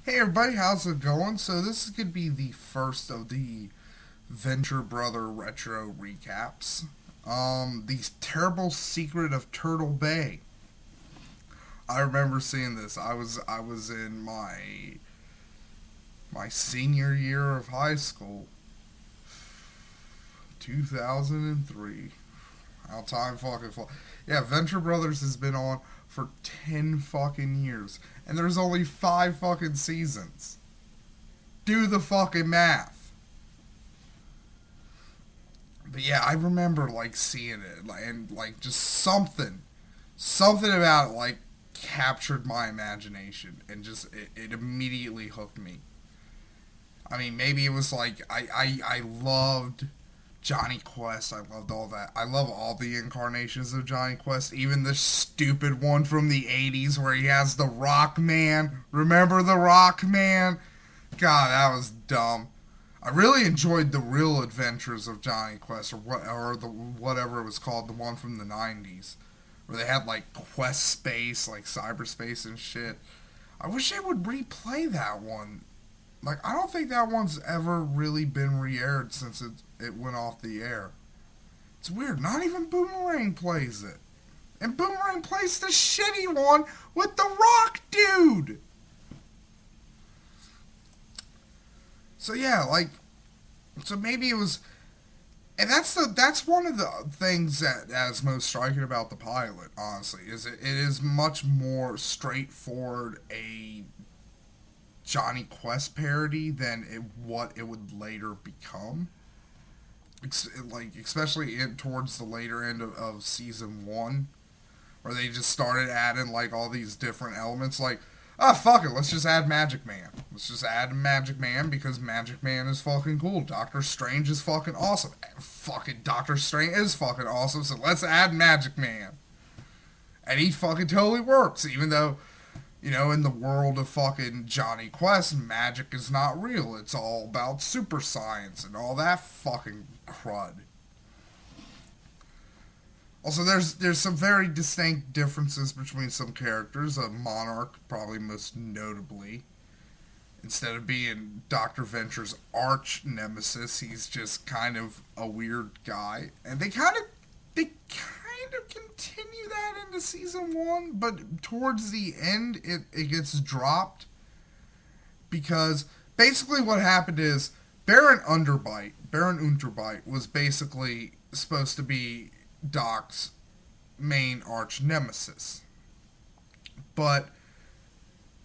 Hey everybody, how's it going? So this is gonna be the first of the Venture Brother retro recaps. The Terrible Secret of Turtle Bay. I remember seeing this. I was in my senior year of high school, 2003. How time fucking flies. Yeah, Venture Brothers has been on for 10 fucking years, and there's only 5 fucking seasons. Do the fucking math. But yeah, I remember like seeing it and like just something about it like captured my imagination and just it immediately hooked me. I mean, maybe it was like I loved Johnny Quest. I loved all that. I love all the incarnations of Johnny Quest, even the stupid one from the 80s where he has the Rock Man. Remember the Rock Man? God, that was dumb. I really enjoyed the Real Adventures of Johnny Quest, or the whatever it was called, the one from the '90s, where they had like Quest Space, like cyberspace and shit. I wish they would replay that one. Like, I don't think that one's ever really been re-aired since it went off the air. It's weird. Not even Boomerang plays it, and Boomerang plays the shitty one with the Rock dude. So yeah, like, so maybe it was, and that's one of the things that is most striking about the pilot. Honestly, is it is much more straightforward a Johnny Quest parody than what it would later become. Like especially towards the later end of season one, where they just started adding like all these different elements. Like, ah, fuck it, let's just add Magic Man. Let's just add Magic Man because Magic Man is fucking cool. Doctor Strange is fucking awesome. Fucking Doctor Strange is fucking awesome. So let's add Magic Man, and he fucking totally works. Even though, in the world of fucking Johnny Quest, magic is not real. It's all about super science and all that fucking crud. Also, there's some very distinct differences between some characters. Monarch, probably most notably, instead of being Doctor Venture's arch nemesis, he's just kind of a weird guy, and they kind of continue that into season one, but towards the end, it gets dropped because basically what happened is Baron Unterbite was basically supposed to be Doc's main arch nemesis. But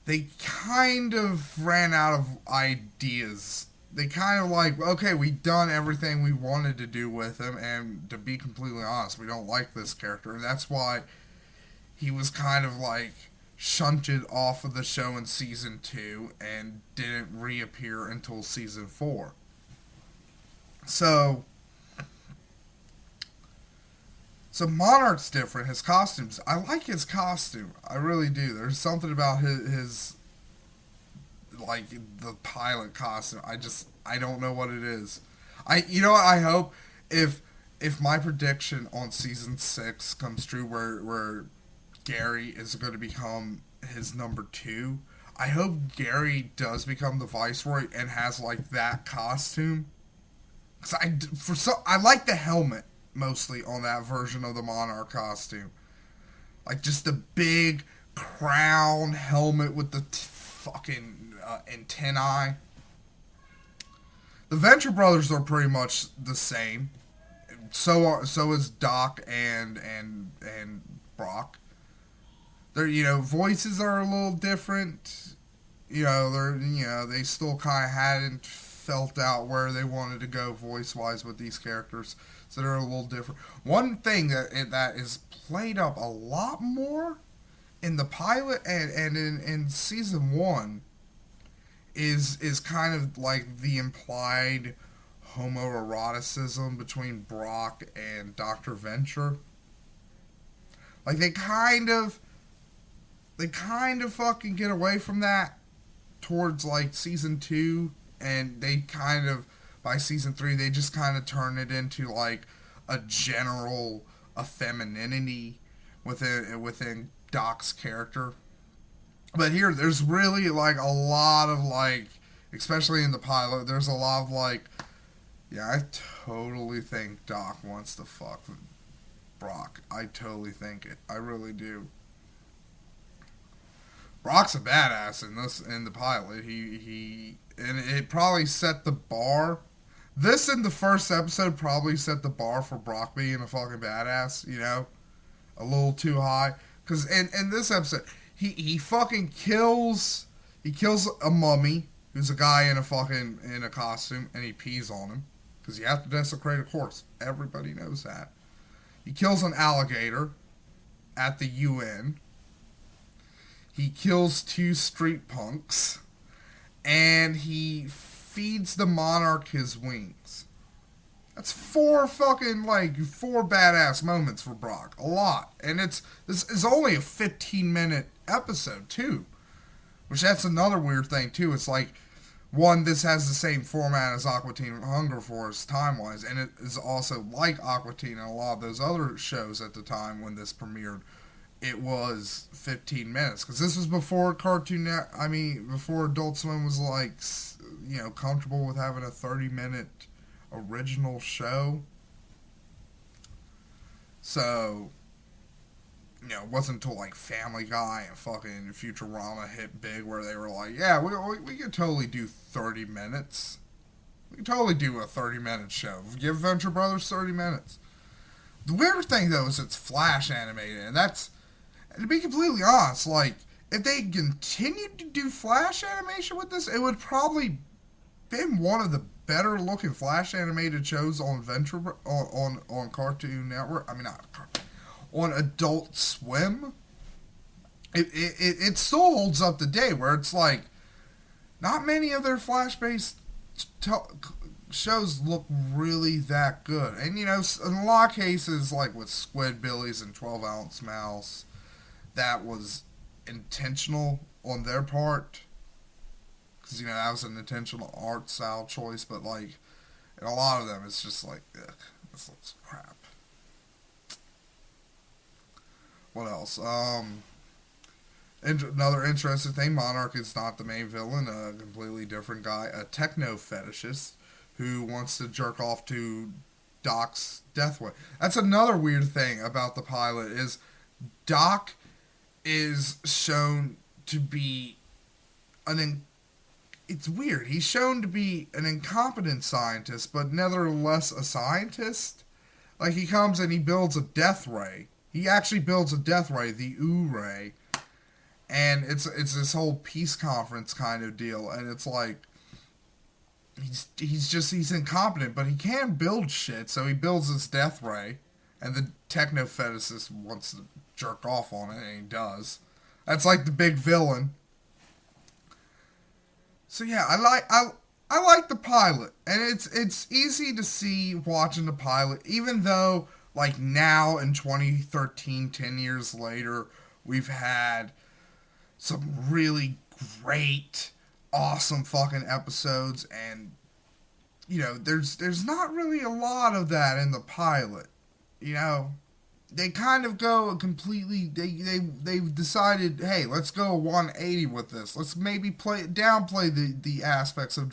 they kind of ran out of ideas. They kind of like, okay, we've done everything we wanted to do with him, and to be completely honest, we don't like this character, and that's why he was kind of like shunted off of the show in season two and didn't reappear until season four. So So Monarch's different. His costumes, I like his costume. I really do. There's something about his like the pilot costume. I don't know what it is. What I hope if my prediction on season 6 comes true, where Gary is going to become his number two. I hope Gary does become the viceroy and has like that costume. Cause I like the helmet mostly on that version of the Monarch costume. Like just the big crown helmet with the fucking antennae. The Venture Brothers are pretty much the same. So is Doc and Brock. Their voices are a little different. They still kind of hadn't felt out where they wanted to go voice wise with these characters, so they're a little different. One thing that is played up a lot more in the pilot and in season one is kind of like the implied homoeroticism between Brock and Dr. Venture. Like they kind of fucking get away from that towards like season 2, and they kind of by season 3 they just kind of turn it into like a general femininity within Doc's character. But here, there's really like a lot of like, especially in the pilot, there's a lot of like, yeah, I totally think Doc wants to fuck Brock. I totally think it. I really do. Brock's a badass in this in the pilot. He and it probably set the bar. This in the first episode probably set the bar for Brock being a fucking badass. You know, a little too high. Cause in this episode, he fucking kills he kills a mummy who's a guy in a fucking in a costume and he pees on him because you have to desecrate a corpse. Everybody knows that. He kills an alligator at the UN. He kills two street punks and he feeds the monarch his wings. That's four badass moments for Brock. A lot. And this is only a 15-minute episode too. Which that's another weird thing too. It's like one, this has the same format as Aqua Teen Hunger Force time wise, and it is also like Aqua Teen and a lot of those other shows at the time when this premiered. It was 15 minutes because this was before before Adult Swim was like comfortable with having a 30-minute original show. So, it wasn't until like Family Guy and fucking Futurama hit big where they were like, yeah, we could totally do 30 minutes. We could totally do a 30-minute show. Give Venture Brothers 30 minutes. The weird thing though is it's Flash animated, and to be completely honest, like if they continued to do Flash animation with this, it would probably been one of the better looking Flash animated shows on on Cartoon Network. I mean, not on Adult Swim. It still holds up today, where it's like not many of their Flash based shows look really that good. And in a lot of cases, like with Squidbillies and 12 Ounce Mouse, that was intentional on their part because that was an intentional art style choice. But like in a lot of them, it's just like, ugh, this looks crap. What else? Another interesting thing: Monarch is not the main villain. A completely different guy, a techno fetishist who wants to jerk off to Doc's Deathway. That's another weird thing about the pilot is Doc is shown to be it's weird. He's shown to be an incompetent scientist, but nevertheless a scientist. Like he comes and he builds a death ray. He actually builds a death ray, the Oo ray, and it's this whole peace conference kind of deal. And it's like he's incompetent, but he can build shit. So he builds this death ray, and the techno fetishist wants to jerk off on it, and he does. That's like the big villain. So yeah, I like the pilot, and it's easy to see watching the pilot, even though like now in 2013, 10 years later, we've had some really great, awesome fucking episodes, and there's not really a lot of that in the pilot. They kind of go completely. They decided, hey, let's go 180 with this. Let's maybe downplay the aspects of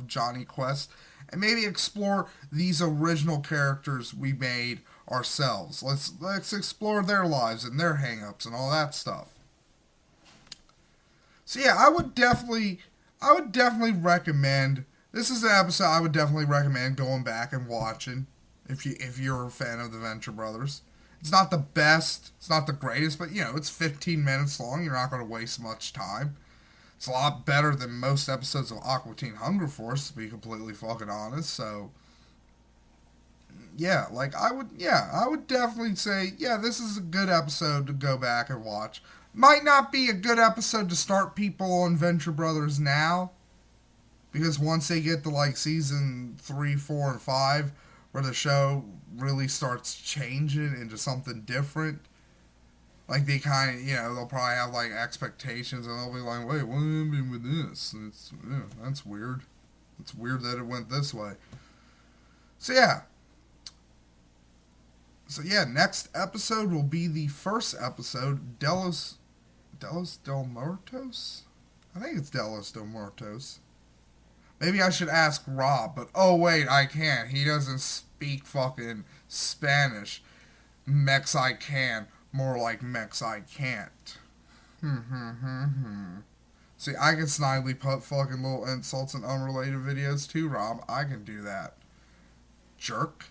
Johnny Quest, and maybe explore these original characters we made ourselves. Let's explore their lives and their hangups and all that stuff. So yeah, I would definitely recommend. This is an episode I would definitely recommend going back and watching if you're a fan of the Venture Brothers. It's not the best, it's not the greatest, but it's 15 minutes long. You're not going to waste much time. It's a lot better than most episodes of Aqua Teen Hunger Force, to be completely fucking honest. So yeah, I would definitely say, yeah, this is a good episode to go back and watch. Might not be a good episode to start people on Venture Brothers now, because once they get to like season 3, 4, and 5, where the show really starts changing into something different, like they kind of, they'll probably have like expectations, and they'll be like, wait, what happened with this? And that's weird. It's weird that it went this way. So yeah. Next episode will be the first episode, Delos Delos Del Muertos? I think it's Delos Del Muertos. Maybe I should ask Rob, but oh wait, I can't. He doesn't speak fucking Spanish. Mex I can. More like Mex I can't. See, I can snidely put fucking little insults in unrelated videos too, Rob. I can do that. Jerk.